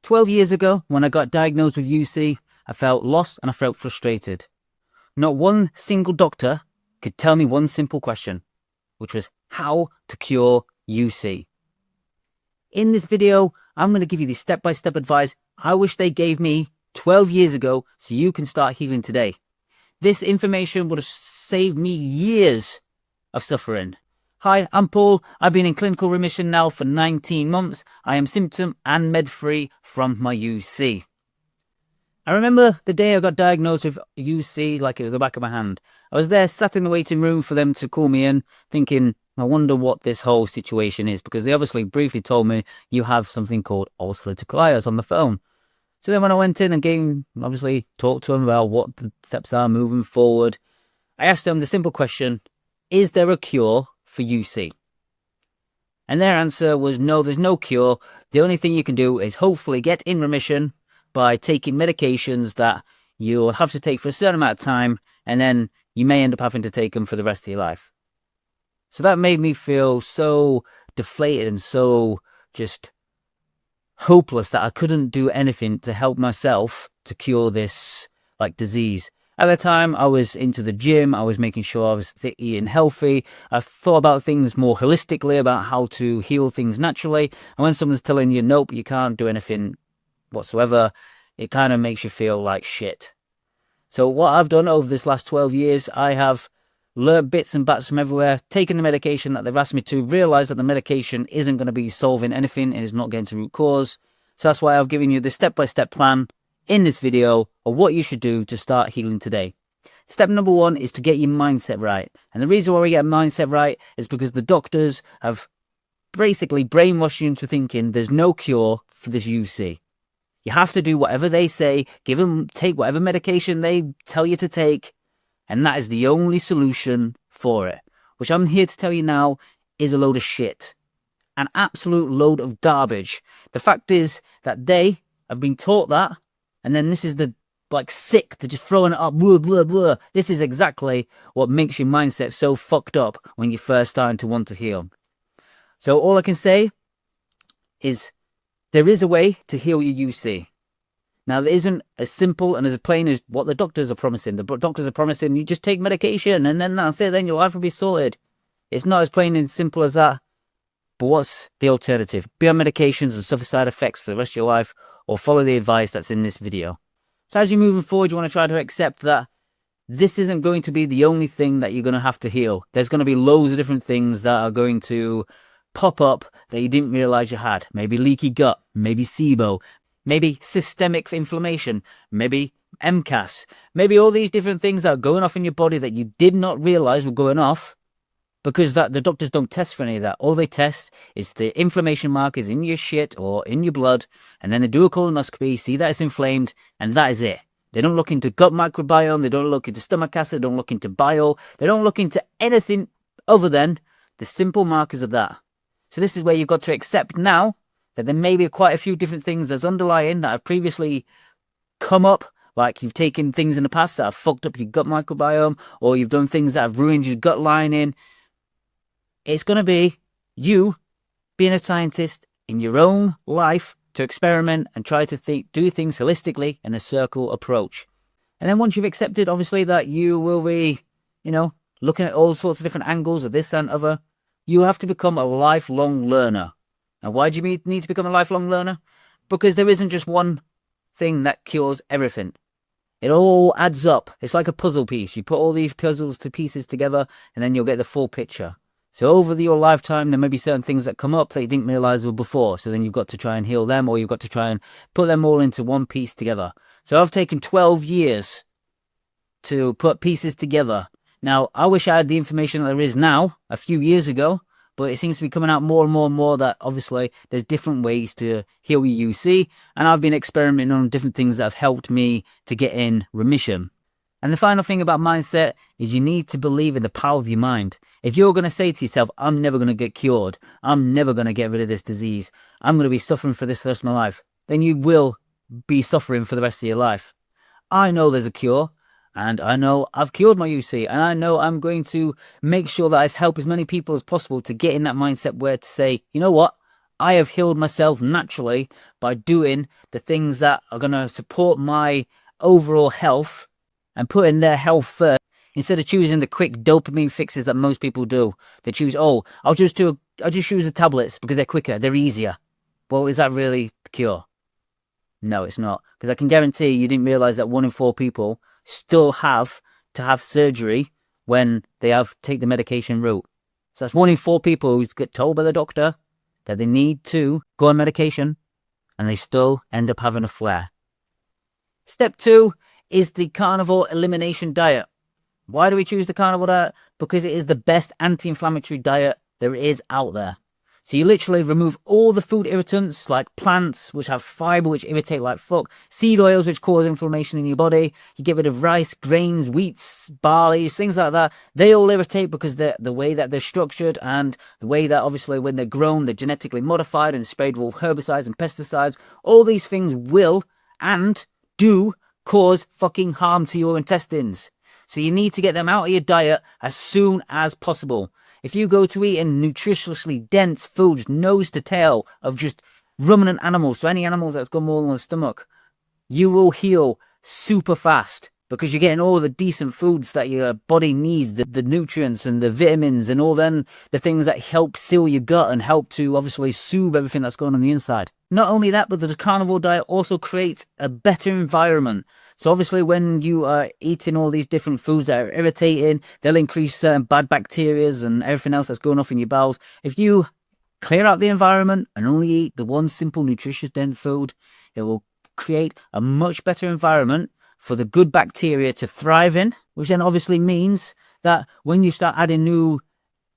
12 years ago, when I got diagnosed with UC, I felt lost and I felt frustrated. Not one single doctor could tell me one simple question, which was how to cure UC. In this video, I'm going to give you the step-by-step advice I wish they gave me 12 years ago so you can start healing today. This information would have saved me years of suffering. Hi, I'm Paul. I've been in clinical remission now for 19 months. I am symptom and med-free from my UC. I remember the day I got diagnosed with UC like it was the back of my hand. I was there sat in the waiting room for them to call me in, thinking, I wonder what this whole situation is, because they obviously briefly told me you have something called Ulcerative Colitis on the phone. So then when I went in and obviously talked to them about what the steps are moving forward, I asked them the simple question, is there a cure for UC? And their answer was no, there's no cure. The only thing you can do is hopefully get in remission by taking medications that you'll have to take for a certain amount of time, and then you may end up having to take them for the rest of your life. So that made me feel so deflated and so just hopeless that I couldn't do anything to help myself to cure this disease. At the time, I was into the gym. I was making sure I was eating healthy. I thought about things more holistically, about how to heal things naturally. And when someone's telling you, nope, you can't do anything whatsoever, it kind of makes you feel like shit. So what I've done over this last 12 years, I have learned bits and bats from everywhere, taken the medication that they've asked me to, realised that the medication isn't going to be solving anything and is not getting to root cause. So that's why I've given you the step-by-step plan in this video of what you should do to start healing today. Step number one is to get your mindset right. And the reason why we get mindset right is because the doctors have basically brainwashed you into thinking there's no cure for this UC. You have to do whatever they say, take whatever medication they tell you to take, and that is the only solution for it. Which I'm here to tell you now is a load of shit. An absolute load of garbage. The fact is that they have been taught that, and then this is the sick, they're just throwing it up, blah, blah, blah. This is exactly what makes your mindset so fucked up when you're first starting to want to heal. So all I can say is there is a way to heal your UC. Now, it isn't as simple and as plain as what the doctors are promising. The doctors are promising you just take medication and then that's it, then your life will be sorted. It's not as plain and simple as that. But what's the alternative? Be on medications and suffer side effects for the rest of your life, or follow the advice that's in this video. So as you're moving forward, you want to try to accept that this isn't going to be the only thing that you're going to have to heal. There's going to be loads of different things that are going to pop up that you didn't realize you had. Maybe leaky gut, maybe SIBO, maybe systemic inflammation, maybe MCAS, maybe all these different things that are going off in your body that you did not realize were going off, because the doctors don't test for any of that. All they test is the inflammation markers in your shit or in your blood, and then they do a colonoscopy, see that it's inflamed, and that is it. They don't look into gut microbiome, they don't look into stomach acid, they don't look into bile, they don't look into anything other than the simple markers of that. So this is where you've got to accept now that there may be quite a few different things that's underlying that have previously come up, like you've taken things in the past that have fucked up your gut microbiome, or you've done things that have ruined your gut lining. It's going to be you being a scientist in your own life to experiment and try to do things holistically in a circle approach. And then once you've accepted, obviously, that you will be, looking at all sorts of different angles of this and other, you have to become a lifelong learner. And why do you need to become a lifelong learner? Because there isn't just one thing that cures everything. It all adds up. It's like a puzzle piece. You put all these pieces together, and then you'll get the full picture. So over your lifetime, there may be certain things that come up that you didn't realize were before. So then you've got to try and heal them, or you've got to try and put them all into one piece together. So I've taken 12 years to put pieces together. Now, I wish I had the information that there is now a few years ago, but it seems to be coming out more and more and more that obviously there's different ways to heal your UC, and I've been experimenting on different things that have helped me to get in remission. And the final thing about mindset is you need to believe in the power of your mind. If you're going to say to yourself, I'm never going to get cured, I'm never going to get rid of this disease, I'm going to be suffering for this the rest of my life, then you will be suffering for the rest of your life. I know there's a cure. And I know I've cured my UC, and I know I'm going to make sure that I help as many people as possible to get in that mindset where to say, you know what, I have healed myself naturally by doing the things that are going to support my overall health and putting their health first instead of choosing the quick dopamine fixes that most people do. They choose, oh, I'll just choose the tablets because they're quicker, they're easier. Well, is that really the cure? No, it's not. Because I can guarantee you didn't realize that 1 in 4 people still have to have surgery when they take the medication route. So that's 1 in 4 people who get told by the doctor that they need to go on medication and they still end up having a flare. Step 2 is the carnivore elimination diet. Why do we choose the carnivore diet? Because it is the best anti-inflammatory diet there is out there. So you literally remove all the food irritants like plants, which have fiber, which irritate like fuck, seed oils, which cause inflammation in your body. You get rid of rice, grains, wheats, barley, things like that. They all irritate because the way that they're structured and the way that obviously when they're grown, they're genetically modified and sprayed with herbicides and pesticides. All these things will and do cause fucking harm to your intestines. So you need to get them out of your diet as soon as possible. If you go to eating nutritiously dense foods, nose to tail, of just ruminant animals, so any animals that's got more than a stomach, you will heal super fast because you're getting all the decent foods that your body needs, the nutrients and the vitamins and all then the things that help seal your gut and help to obviously soothe everything that's going on the inside. Not only that, but the carnivore diet also creates a better environment. So obviously when you are eating all these different foods that are irritating, they'll increase certain bad bacteria and everything else that's going off in your bowels. If you clear out the environment and only eat the one simple nutritious dense food, it will create a much better environment for the good bacteria to thrive in, which then obviously means that when you start adding new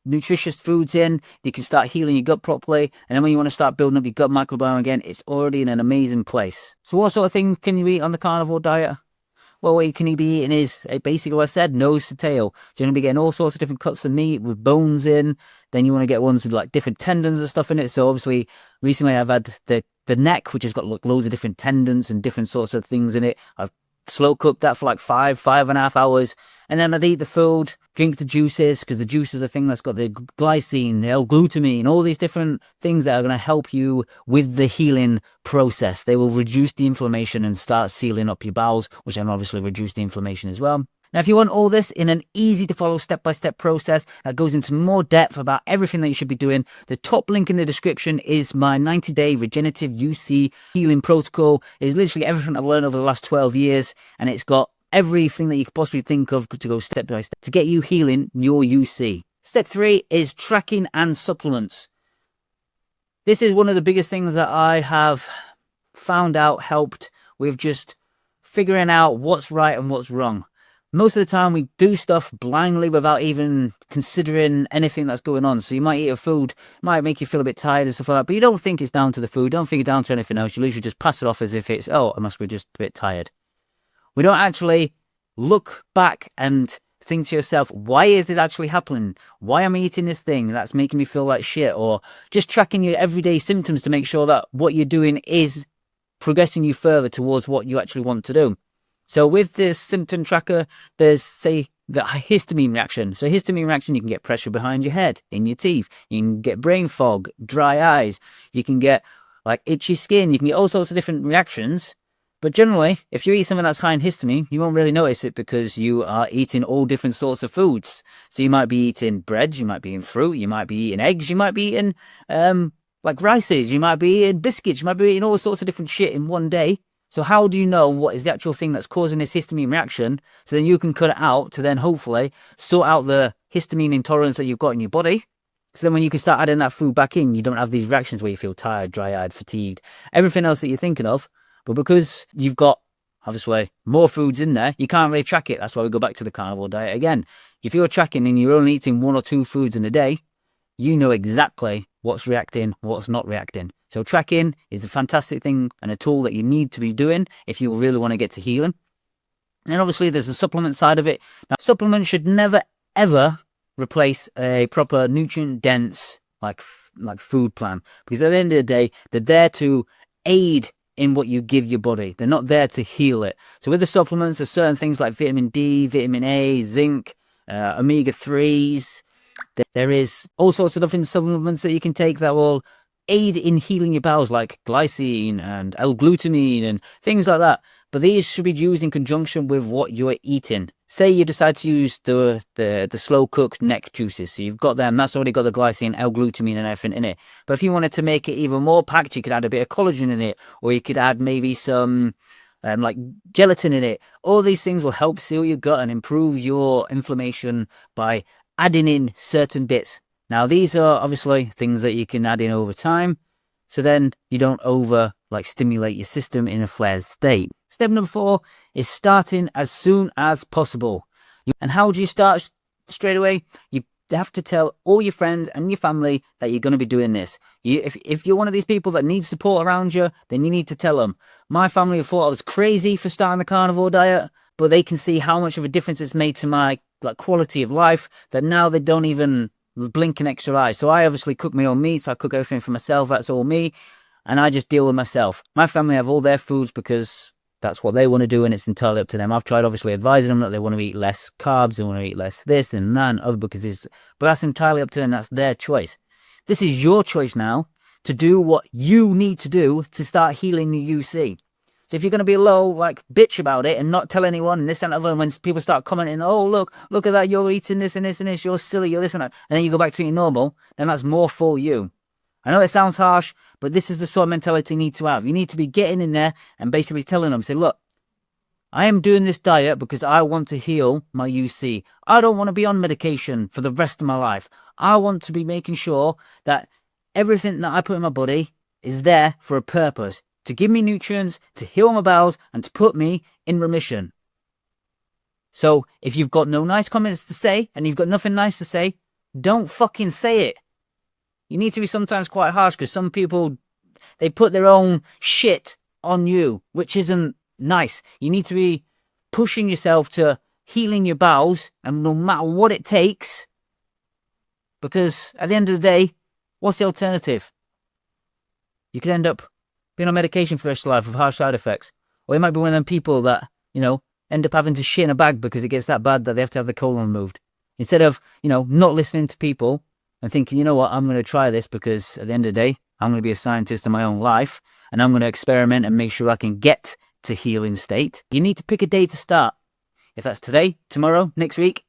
nutritious foods in, you can start healing your gut properly, and then when you want to start building up your gut microbiome again, it's already in an amazing place. So what sort of thing can you eat on the carnivore diet? Well, what you can be eating is basically what I said, nose to tail. So you're going to be getting all sorts of different cuts of meat with bones in. Then you want to get ones with like different tendons and stuff in it. So obviously recently I've had the neck, which has got loads of different tendons and different sorts of things in it. I've slow cooked that for like 5.5 hours, and then I'd eat the food, drink the juices, because the juice is the thing that's got the glycine, the L-glutamine, all these different things that are going to help you with the healing process. They will reduce the inflammation and start sealing up your bowels, which then obviously reduce the inflammation as well. Now, if you want all this in an easy to follow step-by-step process that goes into more depth about everything that you should be doing, the top link in the description is my 90-day regenerative UC healing protocol. It's literally everything I've learned over the last 12 years, and it's got everything that you could possibly think of to go step by step to get you healing your UC. Step 3 is tracking and supplements. This is one of the biggest things that I have found out helped with just figuring out what's right and what's wrong. Most of the time we do stuff blindly without even considering anything that's going on. So you might eat a food, might make you feel a bit tired and stuff like that, but you don't think it's down to the food, don't think it's down to anything else. You literally just pass it off as if it's, oh, I must be just a bit tired. We don't actually look back and think to yourself, why is this actually happening? Why am I eating this thing that's making me feel like shit? Or just tracking your everyday symptoms to make sure that what you're doing is progressing you further towards what you actually want to do. So with this symptom tracker, there's, say, the histamine reaction. So histamine reaction, you can get pressure behind your head, in your teeth. You can get brain fog, dry eyes. You can get like itchy skin. You can get all sorts of different reactions. But generally, if you eat something that's high in histamine, you won't really notice it because you are eating all different sorts of foods. So you might be eating bread, you might be eating fruit, you might be eating eggs, you might be eating like rices, you might be eating biscuits, you might be eating all sorts of different shit in one day. So how do you know what is the actual thing that's causing this histamine reaction? So then you can cut it out to then hopefully sort out the histamine intolerance that you've got in your body. So then when you can start adding that food back in, you don't have these reactions where you feel tired, dry-eyed, fatigued, everything else that you're thinking of. But because you've got, obviously, more foods in there, you can't really track it. That's why we go back to the carnivore diet again. If you're tracking and you're only eating 1 or 2 foods in a day, you know exactly what's reacting, what's not reacting. So tracking is a fantastic thing and a tool that you need to be doing if you really want to get to healing. And obviously there's the supplement side of it. Now, supplements should never, ever replace a proper nutrient-dense like food plan. Because at the end of the day, they're there to aid in what you give your body. They're not there to heal it. So with the supplements, there's certain things like vitamin D, vitamin A, zinc, omega-3s. There is all sorts of different supplements that you can take that will aid in healing your bowels, like glycine and L-glutamine and things like that. But these should be used in conjunction with what you're eating. Say you decide to use the slow-cooked neck juices. So you've got them. That's already got the glycine, L-glutamine and everything in it. But if you wanted to make it even more packed, you could add a bit of collagen in it. Or you could add maybe some like gelatin in it. All these things will help seal your gut and improve your inflammation by adding in certain bits. Now, these are obviously things that you can add in over time, so then you don't stimulate your system in a flared state. Step number 4 is starting as soon as possible. And how do you start straight away? You have to tell all your friends and your family that you're going to be doing this. If you're one of these people that needs support around you, then you need to tell them. My family thought I was crazy for starting the carnivore diet, but they can see how much of a difference it's made to my quality of life, that now they don't even blink an extra eye. So I obviously cook my own meats. I cook everything for myself. That's all me. And I just deal with myself. My family have all their foods because that's what they want to do, and it's entirely up to them. I've tried obviously advising them that they want to eat less carbs, they want to eat less this and that and other, but that's entirely up to them. That's their choice. This is your choice now to do what you need to do to start healing your UC. So if you're going to be low, bitch about it and not tell anyone and this and other, and when people start commenting, oh, look at that, you're eating this and this and this, you're silly, you're this and that, and then you go back to eating normal, then that's more for you. I know it sounds harsh, but this is the sort of mentality you need to have. You need to be getting in there and basically telling them, say, look, I am doing this diet because I want to heal my UC. I don't want to be on medication for the rest of my life. I want to be making sure that everything that I put in my body is there for a purpose. To give me nutrients, to heal my bowels, and to put me in remission. So, if you've got no nice comments to say, and you've got nothing nice to say, don't fucking say it. You need to be sometimes quite harsh, because some people, they put their own shit on you, which isn't nice. You need to be pushing yourself to healing your bowels, and no matter what it takes, because at the end of the day, what's the alternative? You could end up being on medication for the rest of your life with harsh side effects. Or you might be one of them people that, end up having to shit in a bag because it gets that bad that they have to have the colon removed. Instead of, not listening to people and thinking, you know what, I'm going to try this because at the end of the day, I'm going to be a scientist in my own life and I'm going to experiment and make sure I can get to healing state. You need to pick a day to start. If that's today, tomorrow, next week,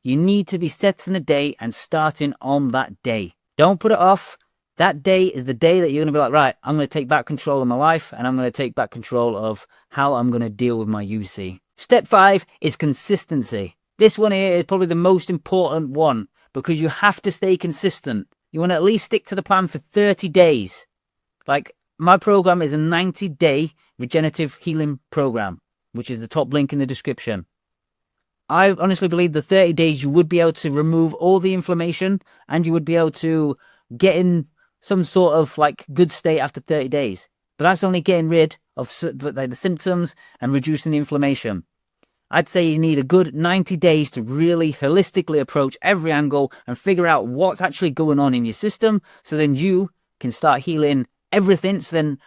you need to be setting a day and starting on that day. Don't put it off. That day is the day that you're going to be like, right, I'm going to take back control of my life and I'm going to take back control of how I'm going to deal with my UC. Step 5 is consistency. This one here is probably the most important one because you have to stay consistent. You want to at least stick to the plan for 30 days. My program is a 90-day regenerative healing program, which is the top link in the description. I honestly believe the 30 days you would be able to remove all the inflammation and you would be able to get in some sort of good state after 30 days. But that's only getting rid of the symptoms and reducing the inflammation. I'd say you need a good 90 days to really holistically approach every angle and figure out what's actually going on in your system so then you can start healing everything. So then,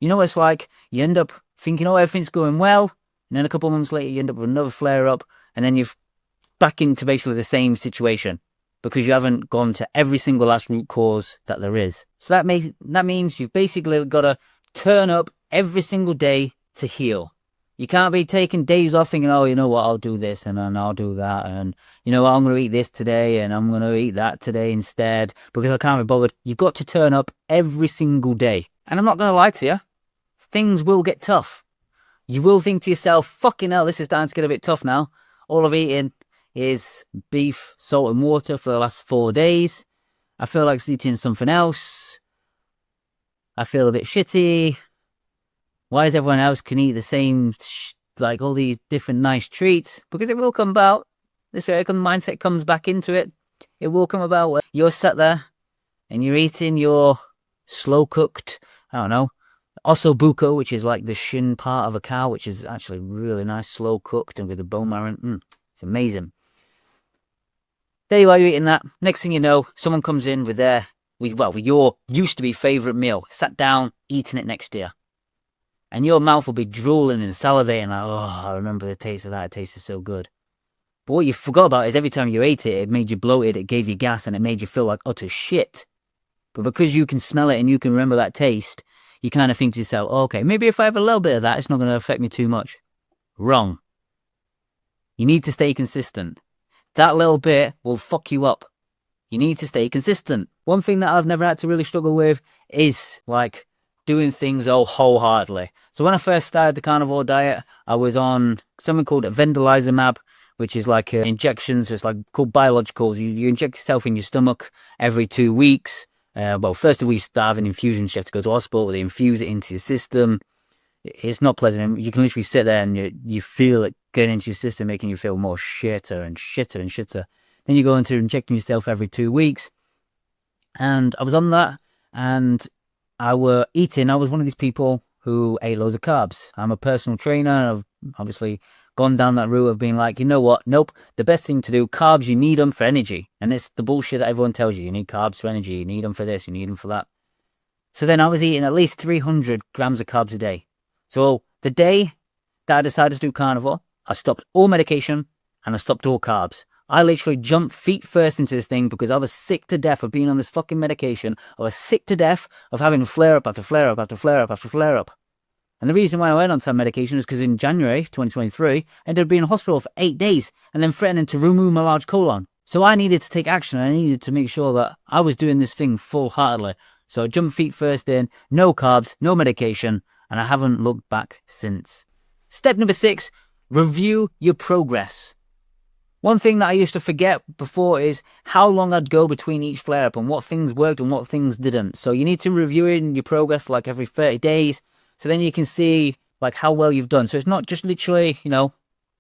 what it's like, you end up thinking, oh, everything's going well, and then a couple of months later you end up with another flare-up, and then you're back into basically the same situation. Because you haven't gone to every single last root cause that there is. So that means you've basically got to turn up every single day to heal. You can't be taking days off thinking, oh, you know what, I'll do this and then I'll do that. And you know what, I'm going to eat this today and I'm going to eat that today instead because I can't be bothered. You've got to turn up every single day. And I'm not going to lie to you. Things will get tough. You will think to yourself, fucking hell, this is starting to get a bit tough now. All I've eaten is beef, salt and water for the last 4 days. I feel like eating something else. I feel a bit shitty. Why is everyone else can eat the same, all these different nice treats? Because it will come about. This very mindset comes back into it. It will come about where you're sat there and you're eating your slow cooked, ossobuco, which is like the shin part of a cow, which is actually really nice, slow cooked and with the bone marrow. It's amazing. There you are, you're eating that. Next thing you know, someone comes in with your used to be favourite meal, sat down, eating it next to you. And your mouth will be drooling and salivating like, oh, I remember the taste of that, it tasted so good. But what you forgot about is every time you ate it, it made you bloated, it gave you gas, and it made you feel like utter shit. But because you can smell it and you can remember that taste, you kind of think to yourself, okay, maybe if I have a little bit of that, it's not going to affect me too much. Wrong. You need to stay consistent. That little bit will fuck you up. You need to stay consistent. One thing that I've never had to really struggle with is like doing things wholeheartedly. So when I first started the carnivore diet, I was on something called vendolizumab, which is like injections. It's like called biologicals. You inject yourself in your stomach every 2 weeks. Well, first of all, you start having infusions. You have to go to hospital. They infuse it into your system. It's not pleasant. You can literally sit there and you feel it getting into your system, making you feel more shitter and shitter and shitter. Then you go into injecting yourself every 2 weeks. And I was on that, and I was one of these people who ate loads of carbs. I'm a personal trainer. I've obviously gone down that route of being like, you know what? Nope. The best thing to do, carbs, you need them for energy. And it's the bullshit that everyone tells you. You need carbs for energy. You need them for this. You need them for that. So then I was eating at least 300 grams of carbs a day. So the day that I decided to do carnivore, I stopped all medication and I stopped all carbs. I literally jumped feet first into this thing because I was sick to death of being on this fucking medication. I was sick to death of having flare up after flare up after flare up after flare up. And the reason why I went on that medication is because in January 2023, I ended up being in hospital for 8 days and then threatening to remove my large colon. So I needed to take action. I needed to make sure that I was doing this thing full-heartedly. So I jumped feet first in, no carbs, no medication, and I haven't looked back since. Step number 6, review your progress. One thing that I used to forget before is how long I'd go between each flare-up and what things worked and what things didn't. So you need to review it in your progress like every 30 days. So then you can see like how well you've done. So it's not just literally,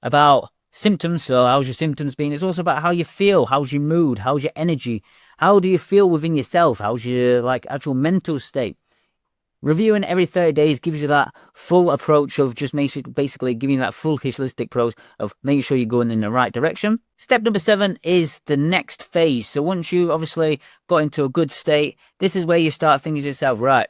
about symptoms. So how's your symptoms been? It's also about how you feel. How's your mood? How's your energy? How do you feel within yourself? How's your like actual mental state? Reviewing every 30 days gives you that full approach of just basically giving you that full holistic approach of making sure you're going in the right direction. Step number 7 is the next phase. So once you obviously got into a good state, this is where you start thinking to yourself, right,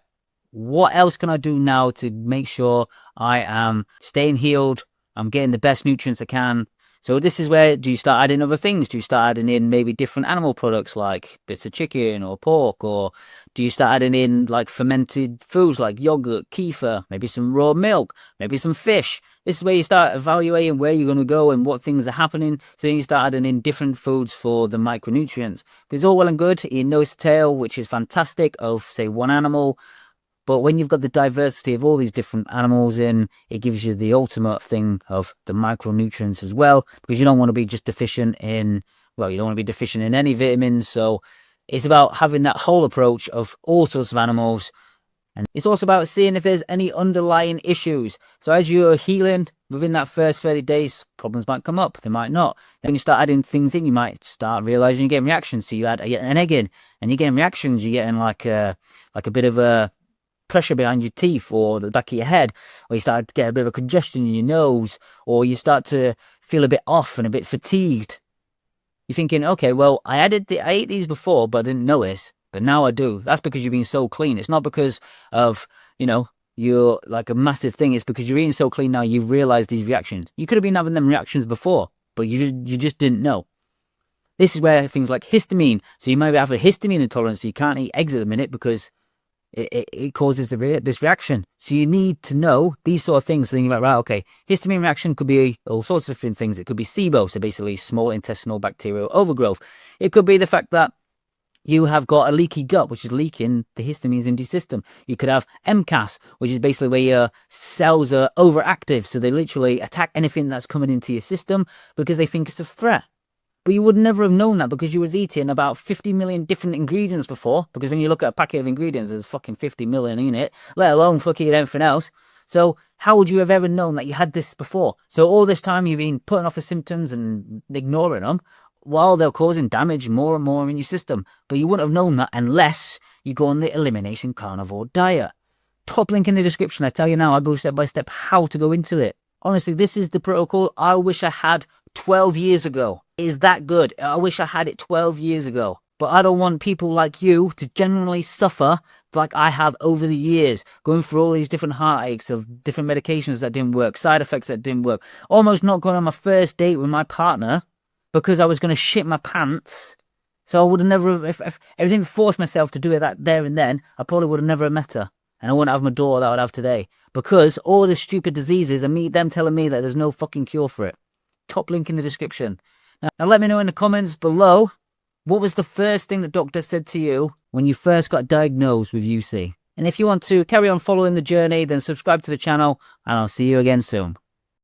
what else can I do now to make sure I am staying healed? I'm getting the best nutrients I can. So this is where do you start adding other things? Do you start adding in maybe different animal products like bits of chicken or pork? Or do you start adding in like fermented foods like yogurt, kefir, maybe some raw milk, maybe some fish? This is where you start evaluating where you're going to go and what things are happening. So then you start adding in different foods for the micronutrients. It's all well and good eating nose tail, which is fantastic, of say one animal. But when you've got the diversity of all these different animals in, it gives you the ultimate thing of the micronutrients as well, because you don't want to be just deficient in, well, you don't want to be deficient in any vitamins. So it's about having that whole approach of all sorts of animals. And it's also about seeing if there's any underlying issues. So as you're healing within that first 30 days, problems might come up, they might not. Then when you start adding things in, you might start realizing you're getting reactions. So you add an egg in and you're getting reactions, you're getting like a bit of a pressure behind your teeth or the back of your head, or you start to get a bit of a congestion in your nose, or you start to feel a bit off and a bit fatigued. You're thinking, okay, well, I ate these before, but I didn't notice, but now I do. That's because you're being so clean. It's not because of, you're like a massive thing. It's because you're eating so clean now, you've realized these reactions. You could have been having them reactions before, but you just didn't know. This is where things like histamine. So you might have a histamine intolerance, so you can't eat eggs at the minute because it causes this reaction. So you need to know these sort of things. Thinking about, right, okay, histamine reaction could be all sorts of different things. It could be SIBO, so basically small intestinal bacterial overgrowth. It could be the fact that you have got a leaky gut, which is leaking the histamines into your system. You could have MCAS, which is basically where your cells are overactive. So they literally attack anything that's coming into your system because they think it's a threat. But you would never have known that because you was eating about 50 million different ingredients before. Because when you look at a packet of ingredients, there's fucking 50 million in it, let alone fucking everything else. So how would you have ever known that you had this before? So all this time you've been putting off the symptoms and ignoring them while they're causing damage more and more in your system. But you wouldn't have known that unless you go on the elimination carnivore diet. Top link in the description. I tell you now, I go step by step how to go into it. Honestly, this is the protocol I wish I had 12 years ago. Is that good? I wish I had it 12 years ago. But I don't want people like you to generally suffer like I have over the years, going through all these different heartaches of different medications that didn't work, side effects that didn't work, almost not going on my first date with my partner because I was going to shit my pants So I would have never, if I didn't force myself to do it that there and then, I probably would have never met her. And I wouldn't have my daughter that I would have today. Because all the stupid diseases and them telling me that there's no fucking cure for it. Top link in the description. Now let me know in the comments below, what was the first thing the doctor said to you when you first got diagnosed with UC? And if you want to carry on following the journey, then subscribe to the channel, and I'll see you again soon.